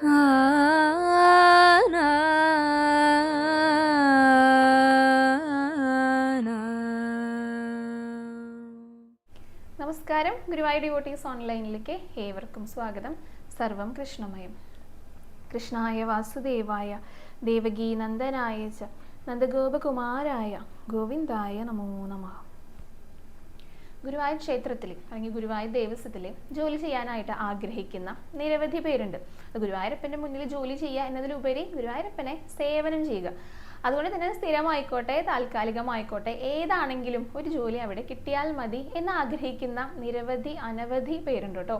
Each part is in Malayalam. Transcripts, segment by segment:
നമസ്കാരം, ഗുരുവായൂർ ഡിവോട്ടീസ് ഓൺലൈനിലേക്ക് ഏവർക്കും സ്വാഗതം. സർവം കൃഷ്ണമയം. കൃഷ്ണായ വാസുദേവായ ദേവകീ നന്ദനായ ച നന്ദഗോപകുമാരായ ഗോവിന്ദായ നമോ നമഃ. ഗുരുവായൂർ ക്ഷേത്രത്തിൽ അല്ലെങ്കിൽ ഗുരുവായൂർ ദേവസ്വത്തിൽ ജോലി ചെയ്യാനായിട്ട് ആഗ്രഹിക്കുന്ന നിരവധി പേരുണ്ട്. ഗുരുവായൂരപ്പൻ്റെ മുന്നിൽ ജോലി ചെയ്യുക എന്നതിലുപരി ഗുരുവായൂരപ്പനെ സേവനം ചെയ്യുക. അതുകൊണ്ട് തന്നെ സ്ഥിരമായിക്കോട്ടെ താൽക്കാലികമായിക്കോട്ടെ ഏതാണെങ്കിലും ഒരു ജോലി അവിടെ കിട്ടിയാൽ മതി എന്ന് ആഗ്രഹിക്കുന്ന അനവധി പേരുണ്ട് കേട്ടോ.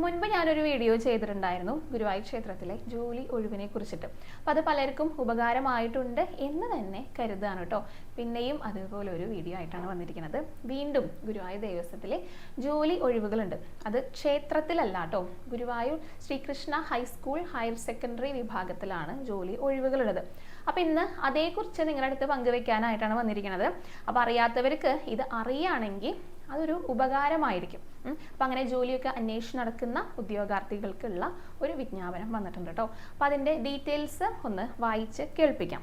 മുൻപ് ഞാനൊരു വീഡിയോ ചെയ്തിട്ടുണ്ടായിരുന്നു ഗുരുവായൂർ ക്ഷേത്രത്തിലെ ജോലി ഒഴിവിനെ കുറിച്ചിട്ട്. അപ്പം അത് പലർക്കും ഉപകാരമായിട്ടുണ്ട് എന്ന് തന്നെ കരുതാണ് കേട്ടോ. പിന്നെയും അതുപോലെ ഒരു വീഡിയോ ആയിട്ടാണ് വന്നിരിക്കുന്നത്. വീണ്ടും ഗുരുവായൂർ ദേവസ്വത്തിലെ ജോലി ഒഴിവുകളുണ്ട്. അത് ക്ഷേത്രത്തിലല്ല കേട്ടോ, Guruvayur Sreekrishna high school higher secondary വിഭാഗത്തിലാണ് ജോലി ഒഴിവുകളുള്ളത്. അപ്പം ഇന്ന് അതേക്കുറിച്ച് നിങ്ങളുടെ അടുത്ത് പങ്കുവെക്കാനായിട്ടാണ് വന്നിരിക്കുന്നത്. അപ്പം അറിയാത്തവർക്ക് ഇത് അറിയുകയാണെങ്കിൽ അതൊരു ഉപകാരമായിരിക്കും. അപ്പം അങ്ങനെ ജോലിയൊക്കെ അന്വേഷിച്ച് നടക്കുന്ന ഉദ്യോഗാർത്ഥികൾക്കുള്ള ഒരു വിജ്ഞാപനം വന്നിട്ടുണ്ട് കേട്ടോ. അപ്പം അതിൻ്റെ ഡീറ്റെയിൽസ് ഒന്ന് വായിച്ച് കേൾപ്പിക്കാം.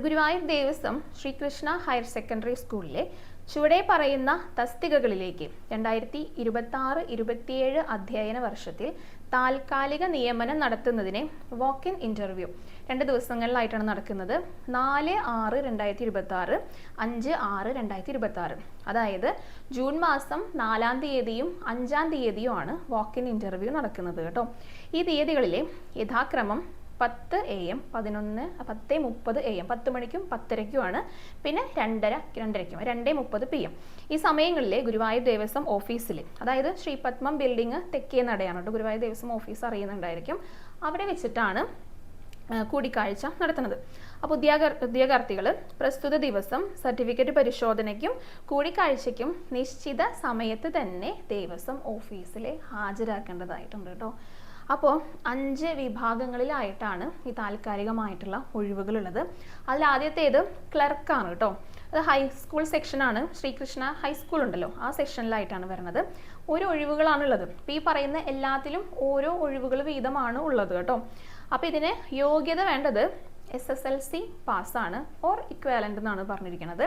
ഗുരുവായൂർ ദേവസ്വം ശ്രീകൃഷ്ണ ഹയർ സെക്കൻഡറി സ്കൂളിലെ ചുവടെ പറയുന്ന തസ്തികകളിലേക്ക് 2026-27 അധ്യയന വർഷത്തിൽ താൽക്കാലിക നിയമനം നടത്തുന്നതിന് വാക്ക് ഇൻ ഇൻ്റർവ്യൂ 2 ദിവസങ്ങളിലായിട്ടാണ് നടക്കുന്നത്. 4/6/2026, 5/6/2026. അതായത് ജൂൺ മാസം 4-ാം തീയതിയും 5-ാം തീയതിയുമാണ് വാക്ക് ഇൻ ഇൻ്റർവ്യൂ നടക്കുന്നത് കേട്ടോ. ഈ തീയതികളിലെ യഥാക്രമം 10 AM, 11, 10:30 AM, 10 മണിക്കും 10:30ക്കുമാണ്. പിന്നെ 2:30ക്കും 2:30 PM. ഈ സമയങ്ങളിൽ ഗുരുവായൂർ ദേവസ്വം ഓഫീസിൽ, അതായത് ശ്രീപത്മം ബിൽഡിംഗ് തെക്കേ നടയാണ് കേട്ടോ, ഗുരുവായൂർ ദേവസ്വം ഓഫീസ് അറിയുന്നുണ്ടായിരിക്കും, അവിടെ വെച്ചിട്ടാണ് കൂടിക്കാഴ്ച നടത്തുന്നത്. അപ്പോൾ ഉദ്യോഗാർത്ഥികൾ പ്രസ്തുത ദിവസം സർട്ടിഫിക്കറ്റ് പരിശോധനയ്ക്കും കൂടിക്കാഴ്ചയ്ക്കും നിശ്ചിത സമയത്ത് തന്നെ ദേവസ്വം ഓഫീസിൽ ഹാജരാക്കേണ്ടതായിട്ടുണ്ട് കേട്ടോ. അപ്പോൾ 5 വിഭാഗങ്ങളിലായിട്ടാണ് ഈ താൽക്കാലികമായിട്ടുള്ള ഒഴിവുകളുള്ളത്. അതിൽ ആദ്യത്തേത് ക്ലർക്കാണ് കേട്ടോ. അത് ഹൈസ്കൂൾ സെക്ഷനാണ്. ശ്രീകൃഷ്ണ ഹൈസ്കൂൾ ഉണ്ടല്ലോ, ആ സെക്ഷനിലായിട്ടാണ് വരുന്നത്. ഒരു ഒഴിവുകളാണുള്ളത്. ഇപ്പോൾ ഈ പറയുന്ന എല്ലാത്തിലും ഓരോ ഒഴിവുകൾ വീതമാണ് ഉള്ളത് കേട്ടോ. അപ്പോൾ ഇതിന് യോഗ്യത വേണ്ടത് SSLC പാസ്സാണ് ഓർ ഇക്വാലൻ്റ് എന്നാണ് പറഞ്ഞിരിക്കുന്നത്.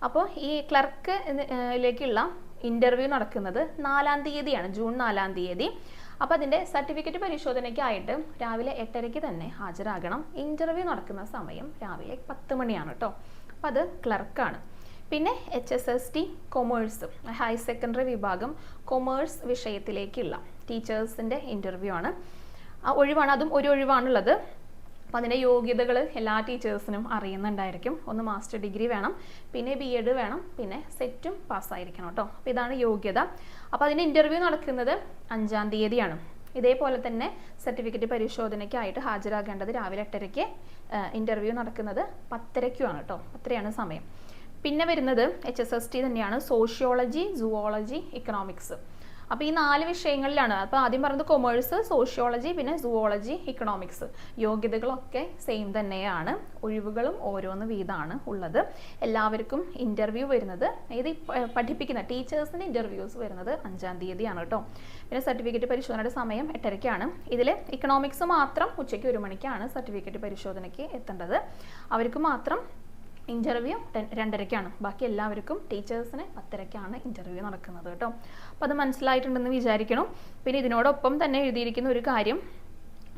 അപ്പോൾ ഈ ക്ലർക്കിലേക്കുള്ള ഇൻ്റർവ്യൂ നടക്കുന്നത് 4-ാം തീയതിയാണ്, ജൂൺ 4-ാം തീയതി. അപ്പോൾ അതിൻ്റെ സർട്ടിഫിക്കറ്റ് പരിശോധനയ്ക്കായിട്ട് രാവിലെ 8:30 തന്നെ ഹാജരാകണം. ഇൻ്റർവ്യൂ നടക്കുന്ന സമയം രാവിലെ 10 മണിയാണ് കേട്ടോ. അപ്പോൾ അത് ക്ലർക്കാണ്. പിന്നെ HSST കൊമേഴ്സ് ഹയർ സെക്കൻഡറി വിഭാഗം കൊമേഴ്സ് വിഷയത്തിലേക്കുള്ള ടീച്ചേഴ്സിൻ്റെ ഇൻ്റർവ്യൂ ആണ്. ആ ഒഴിവാണ്, അതും ഒരു ഒഴിവാണുള്ളത്. അപ്പോൾ അതിൻ്റെ യോഗ്യതകൾ എല്ലാ ടീച്ചേഴ്സിനും അറിയുന്നുണ്ടായിരിക്കും. ഒന്ന് മാസ്റ്റർ ഡിഗ്രി വേണം, പിന്നെ BEd വേണം, പിന്നെ സെറ്റും പാസ്സായിരിക്കണം കേട്ടോ. അപ്പോൾ ഇതാണ് യോഗ്യത. അപ്പോൾ അതിൻ്റെ ഇൻ്റർവ്യൂ നടക്കുന്നത് 5-ാം തീയതിയാണ്. ഇതേപോലെ തന്നെ സർട്ടിഫിക്കറ്റ് പരിശോധനയ്ക്കായിട്ട് ഹാജരാകേണ്ടത് രാവിലെ 8:30, ഇൻ്റർവ്യൂ നടക്കുന്നത് 10:30ക്കുമാണ് കേട്ടോ. 10:30യാണ് സമയം. പിന്നെ വരുന്നത് HSST തന്നെയാണ്, സോഷ്യോളജി, സുവോളജി, ഇക്കണോമിക്സ്. അപ്പോൾ ഈ 4 വിഷയങ്ങളിലാണ്. അപ്പോൾ ആദ്യം പറഞ്ഞത് കൊമേഴ്സ്, സോഷ്യോളജി, പിന്നെ സുവോളജി, ഇക്കണോമിക്സ്. യോഗ്യതകളൊക്കെ സെയിം തന്നെയാണ്. ഒഴിവുകളും ഓരോന്ന് വീതമാണ് ഉള്ളത്. എല്ലാവർക്കും ഇൻ്റർവ്യൂ വരുന്നത്, ഇത് പഠിപ്പിക്കുന്ന ടീച്ചേഴ്സിൻ്റെ ഇൻ്റർവ്യൂസ് വരുന്നത് 5-ാം തീയതിയാണ് കേട്ടോ. പിന്നെ സർട്ടിഫിക്കറ്റ് പരിശോധനയുടെ സമയം 8:30ക്കാണ്. ഇതിൽ ഇക്കണോമിക്സ് മാത്രം ഉച്ചയ്ക്ക് 1 മണിക്കാണ് സർട്ടിഫിക്കറ്റ് പരിശോധനയ്ക്ക് എത്തേണ്ടത്. അവർക്ക് മാത്രം ഇൻ്റർവ്യൂ 2:30ക്കാണ്. ബാക്കി എല്ലാവർക്കും ടീച്ചേഴ്സിന് 10:30ക്കാണ് ഇൻ്റർവ്യൂ നടക്കുന്നത് കേട്ടോ. അപ്പോൾ അത് മനസ്സിലായിട്ടുണ്ടെന്ന് വിചാരിക്കണം. പിന്നെ ഇതിനോടൊപ്പം തന്നെ എഴുതിയിരിക്കുന്ന ഒരു കാര്യം,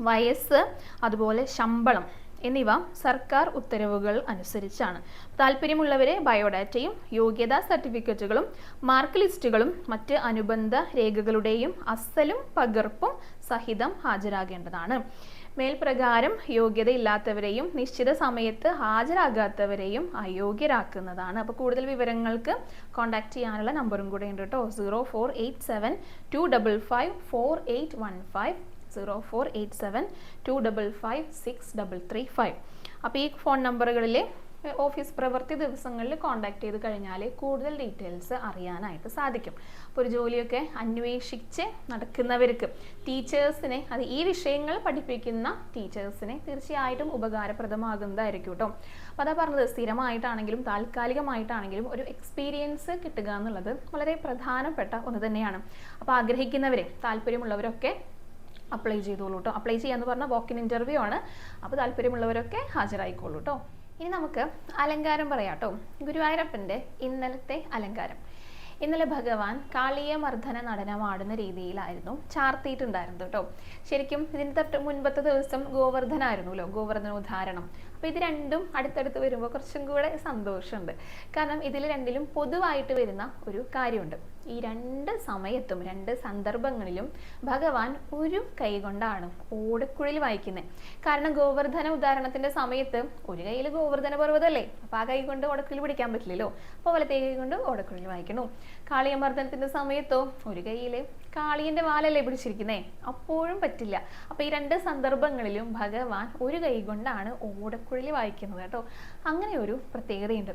വയസ്സ് അതുപോലെ ശമ്പളം എന്നിവ സർക്കാർ ഉത്തരവുകൾ അനുസരിച്ചാണ്. താല്പര്യമുള്ളവരെ ബയോഡാറ്റയും യോഗ്യതാ സർട്ടിഫിക്കറ്റുകളും മാർക്ക് ലിസ്റ്റുകളും മറ്റ് അനുബന്ധ രേഖകളുടെയും അസലും പകർപ്പും സഹിതം ഹാജരാകേണ്ടതാണ്. മേൽപ്രകാരം യോഗ്യതയില്ലാത്തവരെയും നിശ്ചിത സമയത്ത് ഹാജരാകാത്തവരെയും അയോഗ്യരാക്കുന്നതാണ്. അപ്പോൾ കൂടുതൽ വിവരങ്ങൾക്ക് കോൺടാക്ട് ചെയ്യാനുള്ള നമ്പറും കൂടെ ഉണ്ട് കേട്ടോ. 0487-255-4815, 0487-255-6335. അപ്പോൾ ഈ ഫോൺ നമ്പറുകളിൽ ഓഫീസ് പ്രവൃത്തി ദിവസങ്ങളിൽ കോൺടാക്ട് ചെയ്ത് കഴിഞ്ഞാൽ കൂടുതൽ ഡീറ്റെയിൽസ് അറിയാനായിട്ട് സാധിക്കും. അപ്പോൾ ഒരു ജോലിയൊക്കെ അന്വേഷിച്ച് നടക്കുന്നവർക്ക്, ടീച്ചേഴ്സിനെ, അത് ഈ വിഷയങ്ങൾ പഠിപ്പിക്കുന്ന ടീച്ചേഴ്സിനെ തീർച്ചയായിട്ടും ഉപകാരപ്രദമാകുന്നതായിരിക്കും കേട്ടോ. അപ്പോൾ അതാ പറഞ്ഞത്, സ്ഥിരമായിട്ടാണെങ്കിലും താൽക്കാലികമായിട്ടാണെങ്കിലും ഒരു എക്സ്പീരിയൻസ് കിട്ടുക എന്നുള്ളത് വളരെ പ്രധാനപ്പെട്ട ഒന്ന് തന്നെയാണ്. അപ്പോൾ ആഗ്രഹിക്കുന്നവരെ, താല്പര്യമുള്ളവരൊക്കെ അപ്ലൈ ചെയ്തോളൂ കേട്ടോ. അപ്ലൈ ചെയ്യാന്ന് പറഞ്ഞാൽ വാക്ക് ഇൻ ഇൻ്റർവ്യൂ ആണ്. അപ്പോൾ താല്പര്യമുള്ളവരൊക്കെ ഹാജരായിക്കോളൂ കേട്ടോ. ഇനി നമുക്ക് അലങ്കാരം പറയാം കേട്ടോ. ഗുരുവായൂരപ്പൻ്റെ ഇന്നലത്തെ അലങ്കാരം. ഇന്നലെ ഭഗവാൻ കാളിയമർദ്ദന നടനമാടുന്ന രീതിയിലായിരുന്നു ചാർത്തിയിട്ടുണ്ടായിരുന്നത് കേട്ടോ. ശരിക്കും ഇതിന് തൊട്ട് മുൻപത്തെ ദിവസം ഗോവർദ്ധനായിരുന്നല്ലോ, ഗോവർദ്ധനോദ്ധാരണം. അപ്പോൾ ഇത് രണ്ടും അടുത്തടുത്ത് വരുമ്പോൾ കുറച്ചും കൂടെ സന്തോഷമുണ്ട്. കാരണം ഇതിൽ രണ്ടിലും പൊതുവായിട്ട് വരുന്ന ഒരു കാര്യമുണ്ട്. ഈ രണ്ട് സമയത്തും രണ്ട് സന്ദർഭങ്ങളിലും ഭഗവാൻ ഒരു കൈ കൊണ്ടാണ് ഓടക്കുഴൽ വായിക്കുന്നത്. കാരണം ഗോവർദ്ധന ഉദാഹരണത്തിന്റെ സമയത്ത് ഒരു കയ്യിൽ ഗോവർദ്ധന പർവ്വതമല്ലേ, അപ്പോൾ ആ കൈ കൊണ്ട് ഓടക്കുഴൽ പിടിക്കാൻ പറ്റില്ലല്ലോ, അപ്പോൾ വലത്തേ കൈ കൊണ്ട് ഓടക്കുഴൽ വായിക്കണു. കാളിയമർദ്ദനത്തിന്റെ സമയത്തോ ഒരു കൈയിൽ കാളിയന്റെ വാലല്ലേ പിടിച്ചിരിക്കുന്നേ, അപ്പോഴും പറ്റില്ല. അപ്പോൾ ഈ രണ്ട് സന്ദർഭങ്ങളിലും ഭഗവാൻ ഒരു കൈ കൊണ്ടാണ് ഓടക്കുഴൽ വായിക്കുന്നത് കേട്ടോ. അങ്ങനെ ഒരു പ്രത്യേകതയുണ്ട്.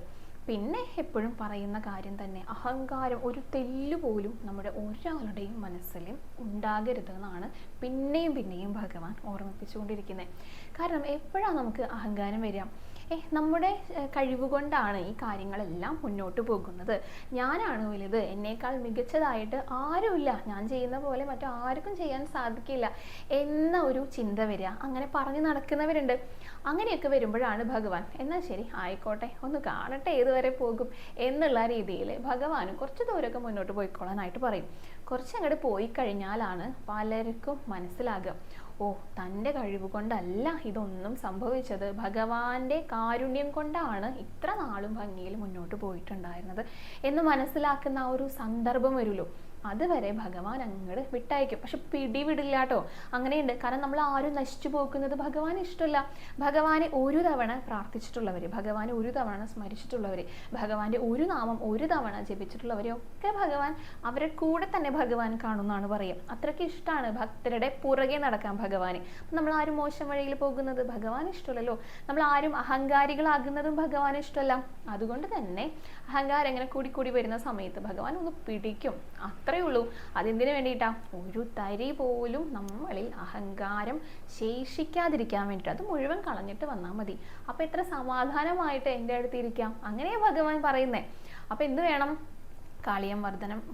പിന്നെ എപ്പോഴും പറയുന്ന കാര്യം തന്നെ, അഹങ്കാരം ഒരു തെല്ല് പോലും നമ്മുടെ ഒരാളുടെയും മനസ്സിൽ ഉണ്ടാകരുതെന്നാണ് പിന്നെയും പിന്നെയും ഭഗവാൻ ഓർമ്മിപ്പിച്ചുകൊണ്ടിരിക്കുന്നത്. കാരണം എപ്പോഴാണ് നമുക്ക് അഹങ്കാരം വരിക? നമ്മുടെ കഴിവ് കൊണ്ടാണ് ഈ കാര്യങ്ങളെല്ലാം മുന്നോട്ട് പോകുന്നത്, ഞാനാണ് വലുത്, എന്നേക്കാൾ മികച്ചതായിട്ട് ആരുമില്ല, ഞാൻ ചെയ്യുന്ന പോലെ മറ്റാർക്കും ചെയ്യാൻ സാധിക്കില്ല എന്ന ഒരു ചിന്ത വരിക. അങ്ങനെ പറഞ്ഞു നടക്കുന്നവരുണ്ട്. അങ്ങനെയൊക്കെ വരുമ്പോഴാണ് ഭഗവാൻ എന്നാൽ ശരി ആയിക്കോട്ടെ, ഒന്ന് കാണട്ടെ ഏതുവരെ പോകും എന്നുള്ള രീതിയിൽ ഭഗവാൻ കുറച്ച് ദൂരമൊക്കെ മുന്നോട്ട് പോയിക്കോളാനായിട്ട് പറയും. കുറച്ചങ്ങോട്ട് പോയി കഴിഞ്ഞാലാണ് പലർക്കും മനസ്സിലാകുക, ഓ തൻ്റെ കഴിവ് കൊണ്ടല്ല ഇതൊന്നും സംഭവിച്ചത്, ഭഗവാന്റെ കാരുണ്യം കൊണ്ടാണ് ഇത്ര നാളും ഭംഗിയിൽ മുന്നോട്ട് പോയിട്ടുണ്ടായിരുന്നത് എന്ന് മനസ്സിലാക്കുന്ന ആ ഒരു സന്ദർഭം വരുമല്ലോ, അതുവരെ ഭഗവാൻ അങ്ങോട്ട് വിട്ടയക്കും. പക്ഷെ പിടിവിടില്ല കേട്ടോ. അങ്ങനെയുണ്ട്. കാരണം നമ്മൾ ആരും നശിച്ചു പോകുന്നത് ഭഗവാൻ ഇഷ്ടമല്ല. ഭഗവാനെ ഒരു തവണ പ്രാർത്ഥിച്ചിട്ടുള്ളവർ, ഭഗവാനെ ഒരു തവണ സ്മരിച്ചിട്ടുള്ളവർ, ഭഗവാന്റെ ഒരു നാമം ഒരു തവണ ജപിച്ചിട്ടുള്ളവരെ ഒക്കെ ഭഗവാൻ അവരുടെ കൂടെ തന്നെ ഭഗവാൻ കാണുമെന്നാണ് പറയുക. അത്രയ്ക്ക് ഇഷ്ടമാണ് ഭക്തരുടെ പുറകെ നടക്കാൻ ഭഗവാന്. നമ്മൾ ആരും മോശം വഴിയിൽ പോകുന്നത് ഭഗവാൻ ഇഷ്ടമല്ലല്ലോ. നമ്മൾ ആരും അഹങ്കാരികളാകുന്നതും ഭഗവാൻ ഇഷ്ടമല്ല. അതുകൊണ്ട് തന്നെ അഹങ്കാരം ഇങ്ങനെ കൂടി വരുന്ന സമയത്ത് ഭഗവാൻ ഒന്ന് പിടിക്കും. അത്രയേ ഉള്ളൂ. അതെന്തിനു വേണ്ടിയിട്ടാ? ഒരു തരി പോലും നമ്മളിൽ അഹങ്കാരം ശേഷിക്കാതിരിക്കാൻ വേണ്ടിയിട്ട്. അത് മുഴുവൻ കളഞ്ഞിട്ട് വന്നാൽ മതി. അപ്പൊ എത്ര സമാധാനമായിട്ട് എൻ്റെ അടുത്ത് ഇരിക്കാം. അങ്ങനെയാ ഭഗവാൻ പറയുന്നേ. അപ്പൊ എന്ത് വേണം?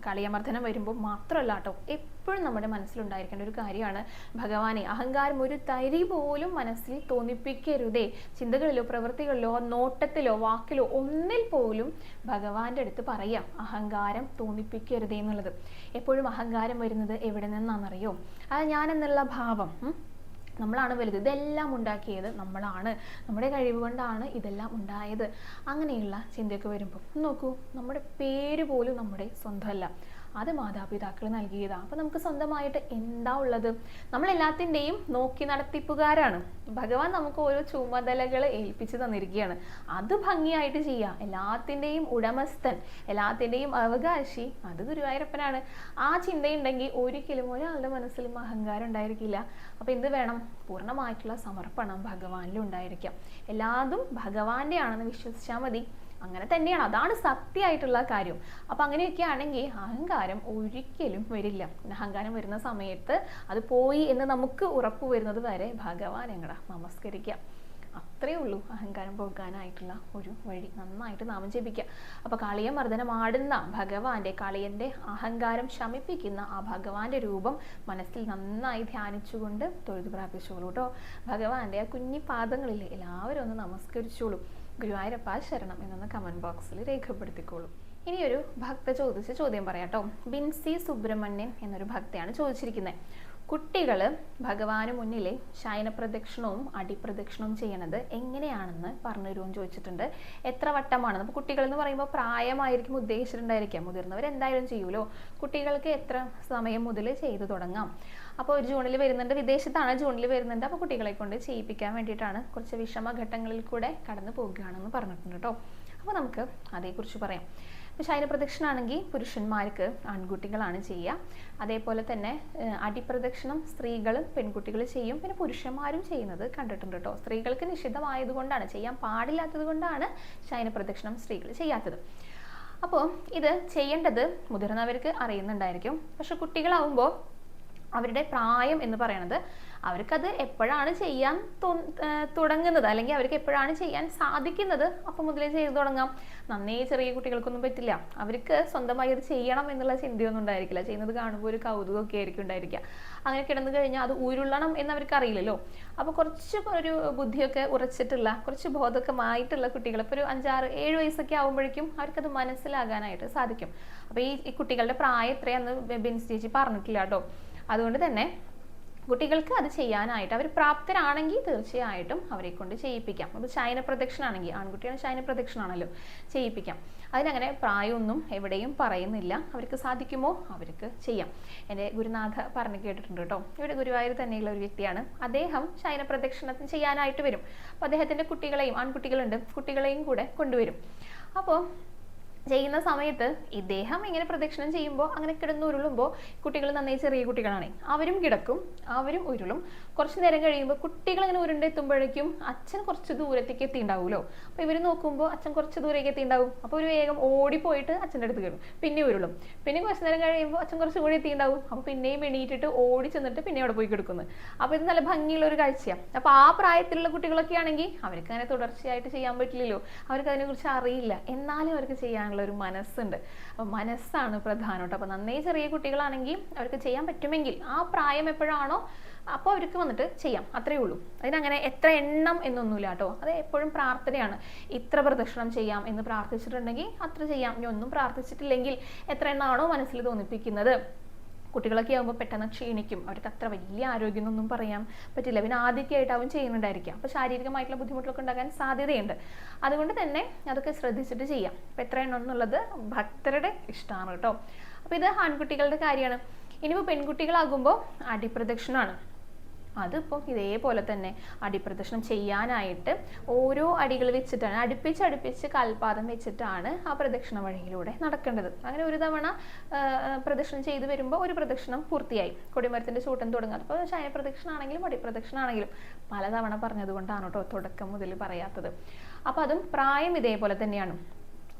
കാളിയമർദ്ദനം വരുമ്പോൾ മാത്രമല്ല കേട്ടോ, എപ്പോഴും നമ്മുടെ മനസ്സിലുണ്ടായിരിക്കേണ്ട ഒരു കാര്യമാണ്, ഭഗവാനെ അഹങ്കാരം ഒരു തരി പോലും മനസ്സിൽ തോന്നിപ്പിക്കരുതേ. ചിന്തകളിലോ പ്രവൃത്തികളിലോ നോട്ടത്തിലോ വാക്കിലോ ഒന്നിൽ പോലും ഭഗവാന്റെ അടുത്ത് പറയാം അഹങ്കാരം തോന്നിപ്പിക്കരുതേ എന്നുള്ളത്. എപ്പോഴും അഹങ്കാരം വരുന്നത് എവിടെ നിന്നാണെന്നറിയോ? അത് ഞാനെന്നുള്ള ഭാവം, നമ്മളാണ് വലുത്, ഇതെല്ലാം ഉണ്ടാക്കിയത് നമ്മളാണ്, നമ്മുടെ കഴിവ് കൊണ്ടാണ് ഇതെല്ലാം ഉണ്ടായത്, അങ്ങനെയുള്ള ചിന്തയൊക്കെ വരുമ്പോൾ നോക്കൂ, നമ്മുടെ പേര് പോലും നമ്മുടെ സ്വന്തമല്ല, അത് മാതാപിതാക്കൾ നൽകിയതാണ്. അപ്പം നമുക്ക് സ്വന്തമായിട്ട് എന്താ ഉള്ളത്? നമ്മളെല്ലാത്തിൻ്റെയും നോക്കി നടത്തിപ്പുകാരാണ്. ഭഗവാൻ നമുക്ക് ഓരോ ചുമതലകൾ ഏൽപ്പിച്ചു തന്നിരിക്കുകയാണ്. അത് ഭംഗിയായിട്ട് ചെയ്യാം. എല്ലാത്തിൻ്റെയും ഉടമസ്ഥൻ, എല്ലാത്തിൻ്റെയും അവകാശി അത് ഗുരുവായൂരപ്പനാണ്. ആ ചിന്തയുണ്ടെങ്കിൽ ഒരിക്കലും ഒരാളുടെ മനസ്സിലും അഹങ്കാരം ഉണ്ടായിരിക്കില്ല. അപ്പം എന്ത് വേണം? പൂർണ്ണമായിട്ടുള്ള സമർപ്പണം ഭഗവാനിലും ഉണ്ടായിരിക്കാം. എല്ലാതും ഭഗവാന്റെ ആണെന്ന് വിശ്വസിച്ചാൽ മതി. അങ്ങനെ തന്നെയാണ്, അതാണ് സത്യമായിട്ടുള്ള കാര്യം. അപ്പം അങ്ങനെയൊക്കെ ആണെങ്കിൽ അഹങ്കാരം ഒരിക്കലും വരില്ല. അഹങ്കാരം വരുന്ന സമയത്ത് അത് പോയി എന്ന് നമുക്ക് ഉറപ്പ് വരുന്നത് വരെ ഭഗവാൻ എങ്ങടാ നമസ്കരിക്കുക. അത്രയേ ഉള്ളൂ അഹങ്കാരം പോകാനായിട്ടുള്ള ഒരു വഴി. നന്നായിട്ട് നാമം ജപിക്കുക. അപ്പോൾ കാളിയമർദ്ദനം ആടുന്ന ഭഗവാന്റെ, കാളിയന്റെ അഹങ്കാരം ശമിപ്പിക്കുന്ന ആ ഭഗവാന്റെ രൂപം മനസ്സിൽ നന്നായി ധ്യാനിച്ചുകൊണ്ട് തൊഴുതു പ്രാർത്ഥിച്ചോളൂ കേട്ടോ. ഭഗവാന്റെ ആ കുഞ്ഞി പാദങ്ങളിൽ എല്ലാവരും ഒന്ന് നമസ്കരിച്ചോളൂ. ഗുരുവായൂരപ്പ ശരണം എന്നൊന്ന് കമന്റ് ബോക്സിൽ രേഖപ്പെടുത്തിക്കോളൂ. ഇനിയൊരു ഭക്ത ചോദിച്ച ചോദ്യം പറയാം കേട്ടോ. ബിൻസി സുബ്രഹ്മണ്യൻ എന്നൊരു ഭക്തയാണ് ചോദിച്ചിരിക്കുന്നത്. കുട്ടികൾ ഭഗവാന് മുന്നിലെ ശയനപ്രദക്ഷിണവും അടിപ്രദക്ഷിണവും ചെയ്യണത് എങ്ങനെയാണെന്ന് പറഞ്ഞു തരുമെന്ന് ചോദിച്ചിട്ടുണ്ട്. എത്ര വട്ടമാണ്? അപ്പോൾ കുട്ടികൾ എന്ന് പറയുമ്പോൾ പ്രായമായിരിക്കും ഉദ്ദേശിച്ചിട്ടുണ്ടായിരിക്കാം, മുതിർന്നവർ എന്തായാലും ചെയ്യൂലോ. കുട്ടികൾക്ക് എത്ര സമയം മുതൽ ചെയ്തു തുടങ്ങാം? അപ്പോൾ ജൂണിൽ വരുന്നുണ്ട്, വിദേശത്താണ്, ജൂണിൽ വരുന്നുണ്ട്. അപ്പോൾ കുട്ടികളെ കൊണ്ട് ചെയ്യിപ്പിക്കാൻ വേണ്ടിയിട്ടാണ്, കുറച്ച് വിഷമഘട്ടങ്ങളിൽ കൂടെ കടന്നു പോകുകയാണെന്ന് പറഞ്ഞിട്ടുണ്ട് കേട്ടോ. അപ്പോൾ നമുക്ക് അതേക്കുറിച്ച് പറയാം. ഇപ്പോൾ ശയനപ്രദക്ഷിണാണെങ്കിൽ പുരുഷന്മാർക്ക്, ആൺകുട്ടികളാണ് ചെയ്യുക. അതേപോലെ തന്നെ അടിപ്രദക്ഷിണം സ്ത്രീകളും പെൺകുട്ടികൾ ചെയ്യും. പിന്നെ പുരുഷന്മാരും ചെയ്യുന്നത് കണ്ടിട്ടുണ്ട് കേട്ടോ. സ്ത്രീകൾക്ക് നിഷിദ്ധമായതുകൊണ്ടാണ്, ചെയ്യാൻ പാടില്ലാത്തത് കൊണ്ടാണ് ശയനപ്രദക്ഷിണം സ്ത്രീകൾ ചെയ്യാത്തത്. അപ്പോൾ ഇത് ചെയ്യേണ്ടത് മുതിർന്നവർക്ക് അറിയുന്നുണ്ടായിരിക്കും. പക്ഷെ കുട്ടികളാവുമ്പോൾ അവരുടെ പ്രായം എന്ന് പറയുന്നത് അവർക്കത് എപ്പോഴാണ് ചെയ്യാൻ തുടങ്ങുന്നത്, അല്ലെങ്കിൽ അവർക്ക് എപ്പോഴാണ് ചെയ്യാൻ സാധിക്കുന്നത് അപ്പം മുതലേ ചെയ്തു തുടങ്ങാം. നന്നേ ചെറിയ കുട്ടികൾക്കൊന്നും പറ്റില്ല. അവർക്ക് സ്വന്തമായി അത് ചെയ്യണം എന്നുള്ള ചിന്തയൊന്നും ഉണ്ടായിരിക്കില്ല. ചെയ്യുന്നത് കാണുമ്പോൾ ഒരു കൗതുകമൊക്കെ ആയിരിക്കും ഉണ്ടായിരിക്കുക. അങ്ങനെ കിടന്നു കഴിഞ്ഞാൽ അത് ഉരുളണം എന്ന് അവർക്ക് അറിയില്ലല്ലോ. അപ്പോൾ കുറച്ച് ഒരു ബുദ്ധിയൊക്കെ ഉറച്ചിട്ടുള്ള, കുറച്ച് ബോധകമായിട്ടുള്ള കുട്ടികൾ ഇപ്പോൾ ഒരു 5, 6, 7 വയസ്സൊക്കെ ആകുമ്പോഴേക്കും അവർക്കത് മനസ്സിലാകാനായിട്ട് സാധിക്കും. അപ്പോൾ ഈ കുട്ടികളുടെ പ്രായം എത്രയാണെന്ന് ബിൻസി ചേച്ചി പറഞ്ഞിട്ടില്ല കേട്ടോ. അതുകൊണ്ട് തന്നെ കുട്ടികൾക്ക് അത് ചെയ്യാനായിട്ട് അവർ പ്രാപ്തരാണെങ്കിൽ തീർച്ചയായിട്ടും അവരെ കൊണ്ട് ചെയ്യിപ്പിക്കാം. അപ്പോൾ ശയന പ്രദക്ഷിണാണെങ്കിൽ, ആൺകുട്ടിയാണ് ശയന പ്രദക്ഷിണാണല്ലോ, ചെയ്യിപ്പിക്കാം. അതിനങ്ങനെ പ്രായമൊന്നും എവിടെയും പറയുന്നില്ല. അവർക്ക് സാധിക്കുമോ അവർക്ക് ചെയ്യാം. എൻ്റെ ഗുരുനാഥ പറഞ്ഞു കേട്ടിട്ടുണ്ട് കേട്ടോ. ഇവിടെ ഗുരുവായൂർ തന്നെയുള്ള ഒരു വ്യക്തിയാണ്. അദ്ദേഹം ശയന പ്രദക്ഷിണത്തിന് ചെയ്യാനായിട്ട് വരും. അപ്പോൾ അദ്ദേഹത്തിൻ്റെ കുട്ടികളെയും, ആൺകുട്ടികളുണ്ട്, കുട്ടികളെയും കൂടെ കൊണ്ടുവരും. അപ്പോൾ ചെയ്യുന്ന സമയത്ത് ഇദ്ദേഹം ഇങ്ങനെ പ്രദക്ഷിണം ചെയ്യുമ്പോൾ അങ്ങനെ കിടന്ന് ഉരുളുമ്പോൾ കുട്ടികൾ നന്നായി ചെറിയ കുട്ടികളാണ്, അവരും കിടക്കും, അവരും ഉരുളും. കുറച്ച് നേരം കഴിയുമ്പോൾ കുട്ടികൾ ഇങ്ങനെ ഉരുണ്ടെത്തുമ്പോഴേക്കും അച്ഛൻ കുറച്ച് ദൂരത്തേക്ക് എത്തിയിട്ടുണ്ടാവുമല്ലോ. അപ്പോൾ ഇവർ നോക്കുമ്പോൾ അച്ഛൻ കുറച്ച് ദൂരേക്ക് എത്തിയിട്ടുണ്ടാവും. അപ്പോൾ ഒരു വേഗം ഓടിപ്പോയിട്ട് അച്ഛൻ്റെ അടുത്ത് കയറും, പിന്നെ ഉരുളും. പിന്നെ കുറച്ച് നേരം കഴിയുമ്പോൾ അച്ഛൻ കുറച്ച് കൂടി എത്തിയിട്ടുണ്ടാവും. അപ്പോൾ പിന്നെയും എണീറ്റിട്ട് ഓടി ചെന്നിട്ട് പിന്നെ അവിടെ പോയി കിടക്കുന്നു. അപ്പോൾ ഇത് നല്ല ഭംഗിയുള്ള ഒരു കാഴ്ചയാണ്. അപ്പോൾ ആ പ്രായത്തിലുള്ള കുട്ടികളൊക്കെ ആണെങ്കിൽ അവർക്ക് അങ്ങനെ തുടർച്ചയായിട്ട് ചെയ്യാൻ പറ്റില്ലല്ലോ, അവർക്ക് അതിനെക്കുറിച്ച് അറിയില്ല. എന്നാലും അവർക്ക് ചെയ്യാൻ ഒരു മനസ്സുണ്ട്. അപ്പോൾ മനസ്സാണ് പ്രധാനം കേട്ടോ. അപ്പോൾ നന്നേ ചെറിയ കുട്ടികളാണെങ്കിൽ അവർക്ക് ചെയ്യാൻ പറ്റുമെങ്കിൽ ആ പ്രായം എപ്പോഴാണോ അപ്പോൾ അവർക്ക് വന്നിട്ട് ചെയ്യാം, അത്രയേ ഉള്ളൂ. അതിനങ്ങനെ എത്ര എണ്ണം എന്നൊന്നുമില്ല കേട്ടോ. അത് എപ്പോഴും പ്രാർത്ഥനയാണ്. ഇത്ര പ്രദക്ഷിണം ചെയ്യാം എന്ന് പ്രാർത്ഥിച്ചിട്ടുണ്ടെങ്കിൽ അത്ര ചെയ്യാം. ഇനി ഒന്നും പ്രാർത്ഥിച്ചിട്ടില്ലെങ്കിൽ എത്ര എണ്ണമാണോ മനസ്സിൽ തോന്നിപ്പിക്കുന്നത്. കുട്ടികളൊക്കെ ആകുമ്പോൾ പെട്ടെന്ന് ക്ഷീണിക്കും, അവർക്ക് അത്ര വലിയ ആരോഗ്യമൊന്നും പറയാൻ പറ്റില്ല. പിന്നെ ആദ്യമൊക്കെയായിട്ടാവും ചെയ്യുന്നുണ്ടായിരിക്കാം. അപ്പോൾ ശാരീരികമായിട്ടുള്ള ബുദ്ധിമുട്ടൊക്കെ ഉണ്ടാകാൻ സാധ്യതയുണ്ട്. അതുകൊണ്ട് തന്നെ അതൊക്കെ ശ്രദ്ധിച്ചിട്ട് ചെയ്യാം. അപ്പോൾ എത്ര എണ്ണം എന്നുള്ളത് ഭക്തരുടെ ഇഷ്ടമാണ് കേട്ടോ. അപ്പോൾ ഇത് ആൺകുട്ടികളുടെ കാര്യമാണ്. ഇനിയിപ്പോൾ പെൺകുട്ടികളാകുമ്പോൾ അടിപ്രദക്ഷിണമാണ്. അതിപ്പോൾ ഇതേപോലെ തന്നെ അടിപ്രദക്ഷിണം ചെയ്യാനായിട്ട് ഓരോ അടികൾ വെച്ചിട്ടാണ്, അടുപ്പിച്ച് കാൽപാദം വെച്ചിട്ടാണ് ആ പ്രദക്ഷിണ വഴിയിലൂടെ നടക്കേണ്ടത്. അങ്ങനെ ഒരു തവണ പ്രദക്ഷിണം ചെയ്തു വരുമ്പോൾ ഒരു പ്രദക്ഷിണം പൂർത്തിയായി. കൊടിമരത്തിൻ്റെ ചൂട്ടം തുടങ്ങാം. അപ്പോൾ ശയന പ്രദക്ഷിണാണെങ്കിലും അടിപ്രദക്ഷിണാണെങ്കിലും പലതവണ പറഞ്ഞതുകൊണ്ടാണ് കേട്ടോ തുടക്കം മുതൽ പറയാത്തത്. അപ്പോൾ അതും പ്രായം ഇതേപോലെ തന്നെയാണ്.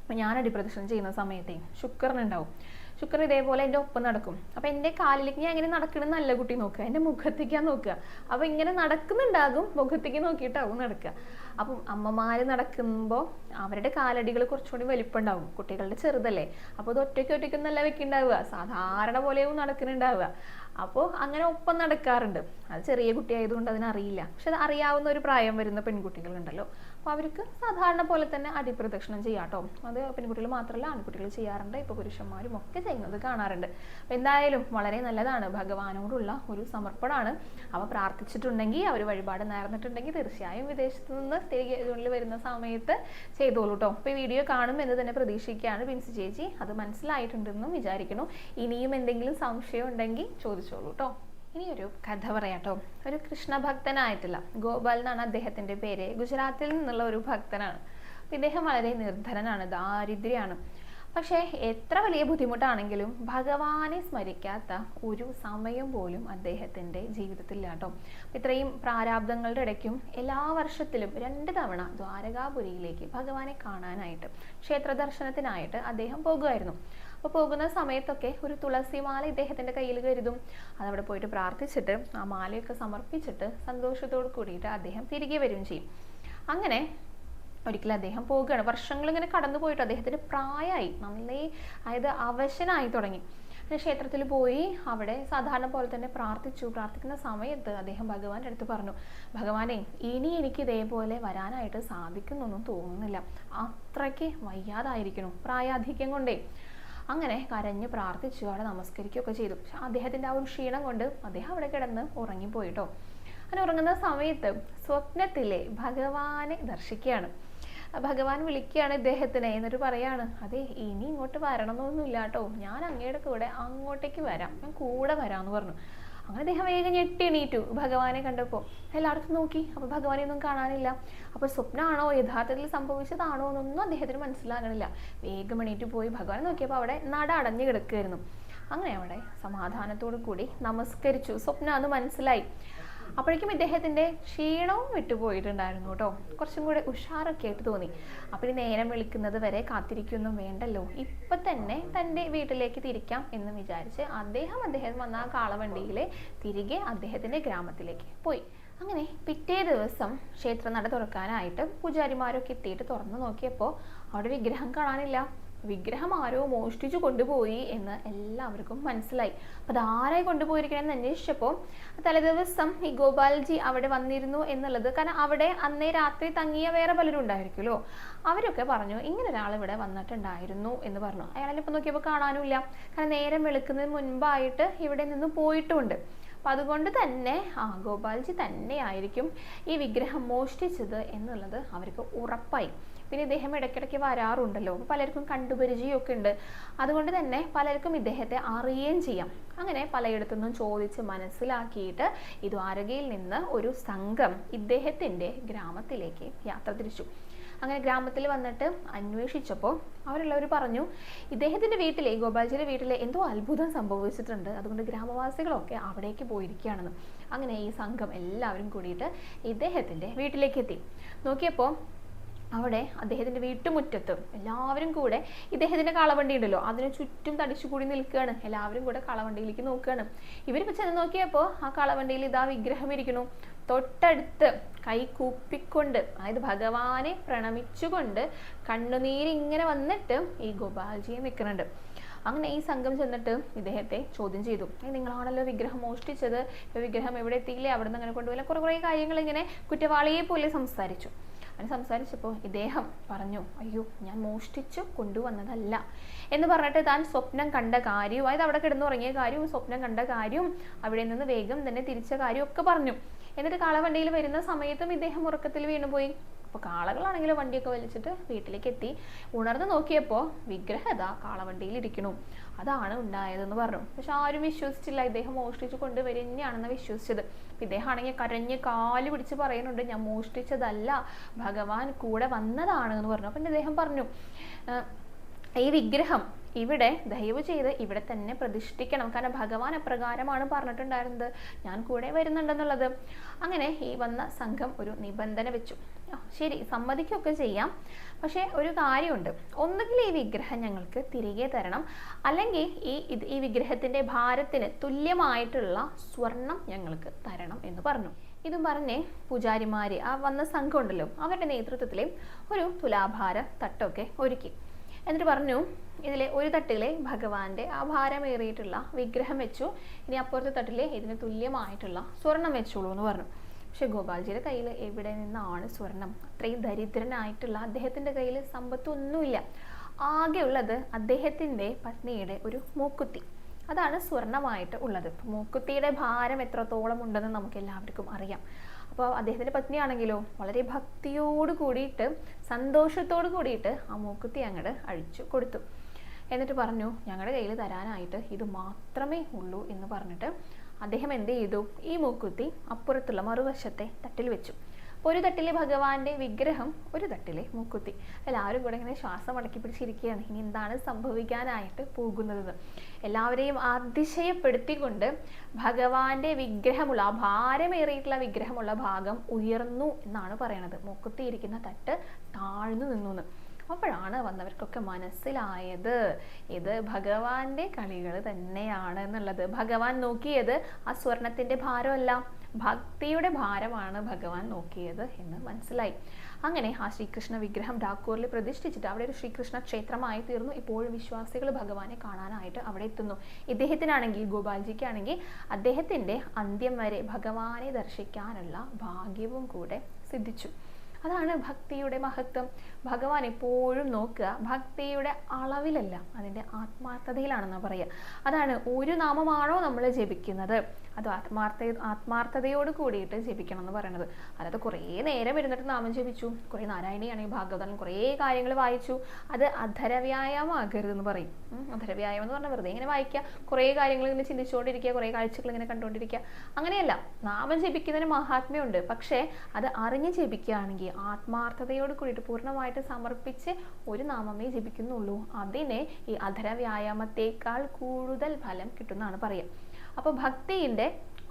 അപ്പോൾ ഞാൻ അടിപ്രദക്ഷിണം ചെയ്യുന്ന സമയത്തേ ശുക്രനുണ്ടാവും. ശുക്രൻ ഇതേപോലെ എൻ്റെ ഒപ്പം നടക്കും. അപ്പോൾ എൻ്റെ കാലിലേക്ക് ഞാൻ എങ്ങനെ നടക്കണം നല്ല കുട്ടി നോക്കുക, എൻ്റെ മുഖത്തേക്കാണ് നോക്കുക. അപ്പോൾ ഇങ്ങനെ നടക്കുന്നുണ്ടാകും, മുഖത്തേക്ക് നോക്കിയിട്ടാവും നടക്കുക. അപ്പം അമ്മമാർ നടക്കുമ്പോൾ അവരുടെ കാലടികൾ കുറച്ചുകൂടി വലിപ്പമുണ്ടാവും. കുട്ടികളുടെ ചെറുതല്ലേ, അപ്പോൾ അത് ഒറ്റയ്ക്കൊന്നല്ല വെക്കുന്നുണ്ടാവുക, സാധാരണ പോലെയും നടക്കുന്നുണ്ടാവുക. അപ്പോൾ അങ്ങനെ ഒപ്പം നടക്കാറുണ്ട്. അത് ചെറിയ കുട്ടിയായതുകൊണ്ട് അതിനറിയില്ല. പക്ഷെ അത് അറിയാവുന്ന ഒരു പ്രായം വരുന്ന പെൺകുട്ടികളുണ്ടല്ലോ, അപ്പോൾ അവർക്ക് സാധാരണ പോലെ തന്നെ അടിപ്രദക്ഷിണം ചെയ്യാട്ടോ. അത് പെൺകുട്ടികൾ മാത്രമല്ല ആൺകുട്ടികൾ ചെയ്യാറുണ്ട്. ഇപ്പോൾ പുരുഷന്മാരും ഒക്കെ ചെയ്യുന്നത് കാണാറുണ്ട്. അപ്പോൾ എന്തായാലും വളരെ നല്ലതാണ്, ഭഗവാനോടുള്ള ഒരു സമർപ്പണമാണ്. അവ പ്രാർത്ഥിച്ചിട്ടുണ്ടെങ്കിൽ, അവർ വഴിപാട് നേർന്നിട്ടുണ്ടെങ്കിൽ തീർച്ചയായും വിദേശത്ത് നിന്ന് തിരികെ ജൂണിൽ വരുന്ന സമയത്ത് ചെയ്തോളൂ കേട്ടോ. അപ്പോൾ ഈ വീഡിയോ കാണുമെന്ന് തന്നെ പ്രതീക്ഷിക്കുകയാണ് ബിൻസി ചേച്ചി. അത് മനസ്സിലായിട്ടുണ്ടെന്നും വിചാരിക്കുന്നു. ഇനിയും എന്തെങ്കിലും സംശയം ഉണ്ടെങ്കിൽ ചോദിച്ചോളൂ കേട്ടോ. ഇനി ഒരു കഥ പറയാട്ടോ. ഒരു കൃഷ്ണഭക്തനായിട്ടുള്ള ഗോപാൽ എന്നാണ് അദ്ദേഹത്തിൻ്റെ പേര്. ഗുജറാത്തിൽ നിന്നുള്ള ഒരു ഭക്തനാണ്. ഇദ്ദേഹം വളരെ നിർധനനാണ്, ദാരിദ്ര്യമാണ്. പക്ഷേ എത്ര വലിയ ബുദ്ധിമുട്ടാണെങ്കിലും ഭഗവാനെ സ്മരിക്കാത്ത ഒരു സമയം പോലും അദ്ദേഹത്തിൻ്റെ ജീവിതത്തിലില്ല കേട്ടോ. ഇത്രയും പ്രാരാബ്ദങ്ങളുടെ ഇടയ്ക്കും എല്ലാ വർഷത്തിലും 2 തവണ ദ്വാരകാപുരിയിലേക്ക് ഭഗവാനെ കാണാനായിട്ട്, ക്ഷേത്ര ദർശനത്തിനായിട്ട് അദ്ദേഹം പോകുമായിരുന്നു. അപ്പോൾ പോകുന്ന സമയത്തൊക്കെ ഒരു തുളസിമാല ഇദ്ദേഹത്തിൻ്റെ കയ്യിൽ കരുതും. അതവിടെ പോയിട്ട് പ്രാർത്ഥിച്ചിട്ട് ആ മാലയൊക്കെ സമർപ്പിച്ചിട്ട് സന്തോഷത്തോട് കൂടിയിട്ട് അദ്ദേഹം തിരികെ വരികയും ചെയ്യും. അങ്ങനെ ഒരിക്കലും അദ്ദേഹം പോവുകയാണ്. വർഷങ്ങളിങ്ങനെ കടന്നു പോയിട്ട് അദ്ദേഹത്തിന് പ്രായമായി, അതായത് അവശനായി തുടങ്ങി. ക്ഷേത്രത്തിൽ പോയി അവിടെ സാധാരണ പോലെ തന്നെ പ്രാർത്ഥിക്കുന്ന സമയത്ത് അദ്ദേഹം ഭഗവാന്റെ അടുത്ത് പറഞ്ഞു, ഭഗവാനെ ഇനി എനിക്ക് ഇതേപോലെ വരാനായിട്ട് സാധിക്കുന്നൊന്നും തോന്നുന്നില്ല, അത്രയ്ക്ക് വയ്യാതായിരിക്കണം പ്രായാധിക്യം കൊണ്ടേ. അങ്ങനെ കരഞ്ഞ് പ്രാർത്ഥിച്ചു, അവിടെ നമസ്കരിക്കുകയൊക്കെ ചെയ്തു. പക്ഷെ അദ്ദേഹത്തിൻ്റെ ആ ഒരു ക്ഷീണം കൊണ്ട് അദ്ദേഹം അവിടെ കിടന്ന് ഉറങ്ങിപ്പോയിട്ടോ. അങ്ങനെ ഉറങ്ങുന്ന സമയത്ത് സ്വപ്നത്തിലെ ഭഗവാനെ ദർശിക്കുകയാണ്. ഭഗവാൻ വിളിക്കുകയാണ് ഇദ്ദേഹത്തിനെ. എന്നിട്ട് പറയാണ്, അതെ ഇനി ഇങ്ങോട്ട് വരണമെന്നൊന്നുമില്ല കേട്ടോ, ഞാൻ അങ്ങയുടെ കൂടെ അങ്ങോട്ടേക്ക് വരാം, ഞാൻ കൂടെ വരാമെന്ന് പറഞ്ഞു. അങ്ങനെ അദ്ദേഹം വേഗം ഞെട്ടി എണീറ്റു ഭഗവാനെ കണ്ടപ്പോൾ. എല്ലായിടത്തും നോക്കി, അപ്പോൾ ഭഗവാനെ ഒന്നും കാണാനില്ല. അപ്പോൾ സ്വപ്നമാണോ യഥാർത്ഥത്തിൽ സംഭവിച്ചതാണോ എന്നൊന്നും അദ്ദേഹത്തിന് മനസ്സിലാകണില്ല. വേഗം എണീറ്റ് പോയി ഭഗവാനെ നോക്കിയപ്പോൾ അവിടെ നട അടഞ്ഞു കിടക്കുകയായിരുന്നു. അങ്ങനെ അവിടെ സമാധാനത്തോടു കൂടി നമസ്കരിച്ചു. സ്വപ്നം അത് മനസ്സിലായി. അപ്പോഴേക്കും ഇദ്ദേഹത്തിൻ്റെ ക്ഷീണവും വിട്ടുപോയിട്ടുണ്ടായിരുന്നു കേട്ടോ. കുറച്ചും കൂടെ ഉഷാറൊക്കെ ആയിട്ട് തോന്നി. അപ്പോൾ ഈ നേരം വെളുക്കുന്നത് വരെ കാത്തിരിക്കൊന്നും വേണ്ടല്ലോ, ഇപ്പം തന്നെ തൻ്റെ വീട്ടിലേക്ക് തിരിക്കാം എന്ന് വിചാരിച്ച് അദ്ദേഹം വന്ന ആ കാളവണ്ടിയിൽ തിരികെ അദ്ദേഹത്തിൻ്റെ ഗ്രാമത്തിലേക്ക് പോയി. അങ്ങനെ പിറ്റേ ദിവസം ക്ഷേത്രനട തുറക്കാനായിട്ട് പൂജാരിമാരൊക്കെ എത്തിയിട്ട് തുറന്നു നോക്കിയപ്പോൾ അവിടെ വിഗ്രഹം കാണാനില്ല. വിഗ്രഹം ആരോ മോഷ്ടിച്ചു കൊണ്ടുപോയി എന്ന് എല്ലാവർക്കും മനസ്സിലായി. അപ്പോൾ അതാരായി കൊണ്ടുപോയിരിക്കണമെന്ന് അന്വേഷിച്ചപ്പോൾ തലേദിവസം ഈ ഗോപാൽജി അവിടെ വന്നിരുന്നു എന്നുള്ളത്, കാരണം അവിടെ അന്നേ രാത്രി തങ്ങിയ വേറെ പലരും ഉണ്ടായിരിക്കുമല്ലോ, അവരൊക്കെ പറഞ്ഞു ഇങ്ങനെ ഒരാൾ ഇവിടെ വന്നിട്ടുണ്ടായിരുന്നു എന്ന് പറഞ്ഞു. അയാളിപ്പോൾ നോക്കിയപ്പോൾ കാണാനുമില്ല, കാരണം നേരം വെളുക്കുന്നതിന് മുൻപായിട്ട് ഇവിടെ നിന്ന് പോയിട്ടുമുണ്ട്. അപ്പം അതുകൊണ്ട് തന്നെ ഗോപാൽജി തന്നെയായിരിക്കും ഈ വിഗ്രഹം മോഷ്ടിച്ചത് എന്നുള്ളത് അവർക്ക് ഉറപ്പായി. പിന്നെ ഇദ്ദേഹം ഇടയ്ക്കിടയ്ക്ക് വരാറുണ്ടല്ലോ, പലർക്കും കണ്ടുപരിചയമൊക്കെ ഉണ്ട്. അതുകൊണ്ട് തന്നെ പലർക്കും ഇദ്ദേഹത്തെ അറിയുകയും ചെയ്യാം. അങ്ങനെ പലയിടത്തു നിന്നും ചോദിച്ച് മനസ്സിലാക്കിയിട്ട് ഈ ദ്വാരകയിൽ നിന്ന് ഒരു സംഘം ഇദ്ദേഹത്തിൻ്റെ ഗ്രാമത്തിലേക്ക് യാത്ര തിരിച്ചു. അങ്ങനെ ഗ്രാമത്തിൽ വന്നിട്ട് അന്വേഷിച്ചപ്പോൾ അവരുള്ളവർ പറഞ്ഞു ഇദ്ദേഹത്തിൻ്റെ വീട്ടിലെ, ഗോപാൽജിയുടെ വീട്ടിലെ എന്തോ അത്ഭുതം സംഭവിച്ചിട്ടുണ്ട്, അതുകൊണ്ട് ഗ്രാമവാസികളൊക്കെ അവിടേക്ക് പോയിരിക്കുകയാണെന്ന്. അങ്ങനെ ഈ സംഘം എല്ലാവരും കൂടിയിട്ട് ഇദ്ദേഹത്തിൻ്റെ വീട്ടിലേക്ക് എത്തി. നോക്കിയപ്പോൾ അവിടെ അദ്ദേഹത്തിൻ്റെ വീട്ടുമുറ്റത്തും എല്ലാവരും കൂടെ ഇദ്ദേഹത്തിൻ്റെ കാളവണ്ടി ഉണ്ടല്ലോ അതിന് ചുറ്റും തടിച്ചു കൂടി നിൽക്കുകയാണ്. എല്ലാവരും കൂടെ കാളവണ്ടിയിലേക്ക് നോക്കുകയാണ്. ഇവരിപ്പോൾ ചെന്ന് നോക്കിയപ്പോൾ ആ കാളവണ്ടിയിൽ ഇതാ വിഗ്രഹം ഇരിക്കുന്നു. തൊട്ടടുത്ത് കൈ കൂപ്പിക്കൊണ്ട്, അതായത് ഭഗവാനെ പ്രണമിച്ചുകൊണ്ട് കണ്ണുനീരിങ്ങനെ വന്നിട്ട് ഈ ഗോപാൽജിയെ നിൽക്കുന്നുണ്ട്. അങ്ങനെ ഈ സംഘം ചെന്നിട്ട് ഇദ്ദേഹത്തെ ചോദ്യം ചെയ്തു. നിങ്ങളാണല്ലോ വിഗ്രഹം മോഷ്ടിച്ചത്, വിഗ്രഹം എവിടെ എത്തിയില്ലേ, അവിടെ നിന്ന് അങ്ങനെ കൊണ്ടുപോയില്ല, കുറേ കാര്യങ്ങൾ ഇങ്ങനെ കുറ്റവാളിയെ പോലെ സംസാരിച്ചു. അങ്ങനെ സംസാരിച്ചപ്പോൾ ഇദ്ദേഹം പറഞ്ഞു, അയ്യോ ഞാൻ മോഷ്ടിച്ചു കൊണ്ടുവന്നതല്ല എന്ന് പറഞ്ഞിട്ട് താൻ സ്വപ്നം കണ്ട കാര്യവും, അതായത് അവിടെ കിടന്നുറങ്ങിയ കാര്യവും സ്വപ്നം കണ്ട കാര്യവും അവിടെ നിന്ന് വേഗം തന്നെ തിരിച്ച കാര്യവും ഒക്കെ പറഞ്ഞു. എന്നിട്ട് കാളവണ്ടിയിൽ വരുന്ന സമയത്തും ഇദ്ദേഹം ഉറക്കത്തിൽ വീണുപോയി. അപ്പോൾ കാളകളാണെങ്കിലും വണ്ടിയൊക്കെ വലിച്ചിട്ട് വീട്ടിലേക്ക് എത്തി. ഉണർന്ന് നോക്കിയപ്പോൾ വിഗ്രഹത കാളവണ്ടിയിൽ ഇരിക്കണു. അതാണ് ഉണ്ടായതെന്ന് പറഞ്ഞു. പക്ഷെ ആരും വിശ്വസിച്ചില്ല. ഇദ്ദേഹം മോഷ്ടിച്ചു കൊണ്ടുവരുന്നതാണെന്ന് വിശ്വസിച്ചത്. ഇദ്ദേഹം ആണെങ്കിൽ കരഞ്ഞ് കാല് പിടിച്ച് പറയുന്നുണ്ട്, ഞാൻ മോഷ്ടിച്ചതല്ല, ഭഗവാൻ കൂടെ വന്നതാണ് എന്ന് പറഞ്ഞു. അപ്പം ഇദ്ദേഹം പറഞ്ഞു, ഈ വിഗ്രഹം ഇവിടെ ദയവ് ചെയ്ത് ഇവിടെ തന്നെ പ്രതിഷ്ഠിക്കണം, കാരണം ഭഗവാൻ അപ്രകാരമാണ് പറഞ്ഞിട്ടുണ്ടായിരുന്നത്, ഞാൻ കൂടെ വരുന്നുണ്ടെന്നുള്ളത്. അങ്ങനെ ഈ വന്ന സംഘം ഒരു നിബന്ധന വെച്ചു. ശരി, സമ്മതിക്കുകയൊക്കെ ചെയ്യാം, പക്ഷേ ഒരു കാര്യമുണ്ട്, ഒന്നുകിൽ ഈ വിഗ്രഹം ഞങ്ങൾക്ക് തിരികെ തരണം, അല്ലെങ്കിൽ ഈ വിഗ്രഹത്തിൻ്റെ ഭാരത്തിന് തുല്യമായിട്ടുള്ള സ്വർണം ഞങ്ങൾക്ക് തരണം എന്ന് പറഞ്ഞു. ഇതും പറഞ്ഞേ പൂജാരിമാർ, ആ വന്ന സംഘം ഉണ്ടല്ലോ, അവരുടെ നേതൃത്വത്തിൽ ഒരു തുലാഭാര തട്ടൊക്കെ ഒരുക്കി. എന്നിട്ട് പറഞ്ഞു, ഇതിലെ ഒരു തട്ടിലെ ഭഗവാന്റെ ആ ഭാരമേറിയിട്ടുള്ള വിഗ്രഹം വെച്ചു, ഇനി അപ്പുറത്തെ തട്ടിലെ ഇതിന് തുല്യമായിട്ടുള്ള സ്വർണം വെച്ചോളൂ എന്ന് പറഞ്ഞു. പക്ഷെ ഗോപാൽജിയുടെ കയ്യിൽ എവിടെ നിന്നാണ് സ്വർണം? അത്രയും ദരിദ്രനായിട്ടുള്ള അദ്ദേഹത്തിൻ്റെ കയ്യിൽ സമ്പത്തൊന്നുമില്ല. ആകെ ഉള്ളത് അദ്ദേഹത്തിൻ്റെ പത്നിയുടെ ഒരു മൂക്കുത്തി, അതാണ് സ്വർണമായിട്ട് ഉള്ളത്. മൂക്കുത്തിയുടെ ഭാരം എത്രത്തോളം ഉണ്ടെന്ന് നമുക്ക് എല്ലാവർക്കും അറിയാം. അപ്പോൾ അദ്ദേഹത്തിൻ്റെ പത്നിയാണെങ്കിലോ വളരെ ഭക്തിയോട് കൂടിയിട്ട് സന്തോഷത്തോട് കൂടിയിട്ട് ആ മൂക്കുത്തി അങ്ങോട്ട് അഴിച്ചു കൊടുത്തു. എന്നിട്ട് പറഞ്ഞു, ഞങ്ങളുടെ കയ്യിൽ തരാനായിട്ട് ഇത് മാത്രമേ ഉള്ളൂ എന്ന് പറഞ്ഞിട്ട് അദ്ദേഹം എന്ത് ചെയ്തു, ഈ മൂക്കുത്തി അപ്പുറത്തുള്ള മറുവശത്തെ തട്ടിൽ വെച്ചു. ഒരു തട്ടിലെ ഭഗവാന്റെ വിഗ്രഹം, ഒരു തട്ടിലെ മൂക്കുത്തി. എല്ലാവരും കൂടെ ഇങ്ങനെ ശ്വാസം അടക്കി പിടിച്ചിരിക്കുകയാണ്, ഇനി എന്താണ് സംഭവിക്കാനായിട്ട് പോകുന്നത്. എല്ലാവരെയും അതിശയപ്പെടുത്തിക്കൊണ്ട് ഭഗവാന്റെ വിഗ്രഹമുള്ള, ആ ഭാരമേറിയിട്ടുള്ള വിഗ്രഹമുള്ള ഭാഗം ഉയർന്നു എന്നാണ് പറയണത്. മൂക്കുത്തി ഇരിക്കുന്ന തട്ട് താഴ്ന്നു നിന്നു. അപ്പോഴാണ് വന്നവർക്കൊക്കെ മനസ്സിലായത് ഇത് ഭഗവാന്റെ കളികൾ തന്നെയാണ് എന്നുള്ളത്. ഭഗവാൻ നോക്കിയത് ആ സ്വർണത്തിൻ്റെ ഭാരമല്ല, ഭക്തിയുടെ ഭാരമാണ് ഭഗവാൻ നോക്കിയത് എന്ന് മനസ്സിലായി. അങ്ങനെ ആ ശ്രീകൃഷ്ണ വിഗ്രഹം ഡാക്കൂറിൽ പ്രതിഷ്ഠിച്ചിട്ട് അവിടെ ഒരു ശ്രീകൃഷ്ണ ക്ഷേത്രമായി തീർന്നു. ഇപ്പോഴും വിശ്വാസികൾ ഭഗവാനെ കാണാനായിട്ട് അവിടെ എത്തുന്നു. ഇദ്ദേഹത്തിനാണെങ്കിൽ, ഗോപാൽജിക്കാണെങ്കിൽ അദ്ദേഹത്തിൻ്റെ അന്ത്യം വരെ ഭഗവാനെ ദർശിക്കാനുള്ള ഭാഗ്യവും കൂടെ സിദ്ധിച്ചു. അതാണ് ഭക്തിയുടെ മഹത്വം. ഭഗവാൻ എപ്പോഴും നോക്കുക ഭക്തിയുടെ അളവിലല്ല, അതിൻ്റെ ആത്മാർത്ഥതയിലാണെന്ന് പറയുക. അതാണ് ഒരു നാമമാണോ നമ്മൾ ജപിക്കുന്നത് അത് ആത്മാർത്ഥതയോട് കൂടിയിട്ട് ജപിക്കണം എന്ന് പറയുന്നത്. അതായത് കുറേ നേരം ഇരുന്നിട്ട് നാമം ജപിച്ചു, കുറേ നാരായണിയാണെങ്കിൽ ഭാഗവതം കുറേ കാര്യങ്ങൾ വായിച്ചു, അത് അധരവ്യായാമം ആകരുതെന്ന് പറയും. അധരവ്യായാമം എന്ന് പറഞ്ഞാൽ വെറുതെ ഇങ്ങനെ വായിക്കുക, കുറേ കാര്യങ്ങൾ ഇങ്ങനെ ചിന്തിച്ചുകൊണ്ടിരിക്കുക, കുറേ കാഴ്ചകൾ ഇങ്ങനെ കണ്ടുകൊണ്ടിരിക്കുക, അങ്ങനെയല്ല. നാമം ജപിക്കുന്നതിന് മഹാത്മ്യമുണ്ട്, പക്ഷേ അത് അറിഞ്ഞ് ജപിക്കുകയാണെങ്കിൽ ആത്മാർത്ഥതയോട് കൂടിയിട്ട് പൂർണ്ണമായിട്ട് സമർപ്പിച്ച് ഒരു നാമമേ ജപിക്കുന്നുള്ളൂ, അതിനെ ഈ അധരവ്യായാമത്തേക്കാൾ കൂടുതൽ ഫലം കിട്ടുന്നതാണ് പറയുക. അപ്പോൾ ഭക്തിയുടെ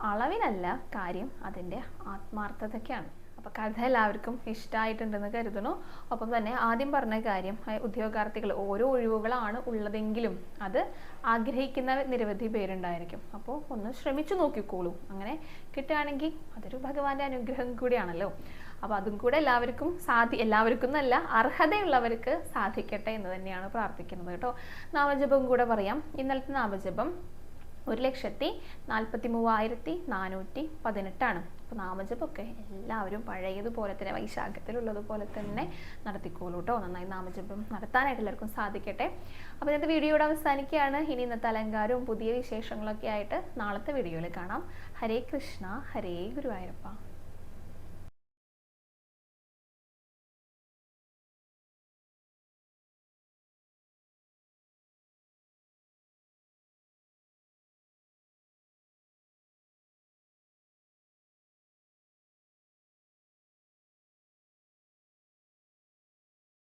അളവിനല്ല കാര്യം, അതിൻ്റെ ആത്മാർത്ഥതയ്ക്കാണ്. അപ്പോൾ കഥ എല്ലാവർക്കും ഇഷ്ടമായിട്ടുണ്ടെന്ന് കരുതുന്നു. ഒപ്പം തന്നെ ആദ്യം പറഞ്ഞ കാര്യം, ഉദ്യോഗാർത്ഥികൾ ഓരോ ഒഴിവുകളാണ് ഉള്ളതെങ്കിലും അത് ആഗ്രഹിക്കുന്ന നിരവധി പേരുണ്ടായിരിക്കും. അപ്പോൾ ഒന്ന് ശ്രമിച്ചു നോക്കിക്കോളൂ. അങ്ങനെ കിട്ടുകയാണെങ്കിൽ അതൊരു ഭഗവാന്റെ അനുഗ്രഹം കൂടിയാണല്ലോ. അപ്പോൾ അതും കൂടെ എല്ലാവർക്കും എല്ലാവർക്കും എന്നല്ല, അർഹതയുള്ളവർക്ക് സാധിക്കട്ടെ എന്ന് തന്നെയാണ് പ്രാർത്ഥിക്കുന്നത് കേട്ടോ. നാമജപം കൂടെ പറയാം. ഇന്നലത്തെ നാമജപം 1,43,418. അപ്പോൾ നാമജപമൊക്കെ എല്ലാവരും പഴയതുപോലെ തന്നെ വൈശാഖത്തിലുള്ളതുപോലെ തന്നെ നടത്തിക്കോളൂ കേട്ടോ. നന്നായി നാമജപം നടത്താനായിട്ട് എല്ലാവർക്കും സാധിക്കട്ടെ. അപ്പോൾ ഇന്നത്തെ വീഡിയോയുടെ അവസാനിക്കുകയാണ്. ഇനി ഇന്നത്തെ അലങ്കാരവും പുതിയ വിശേഷങ്ങളൊക്കെ ആയിട്ട് നാളത്തെ വീഡിയോയിൽ കാണാം. ഹരേ കൃഷ്ണ, ഹരേ ഗുരുവായൂരപ്പ.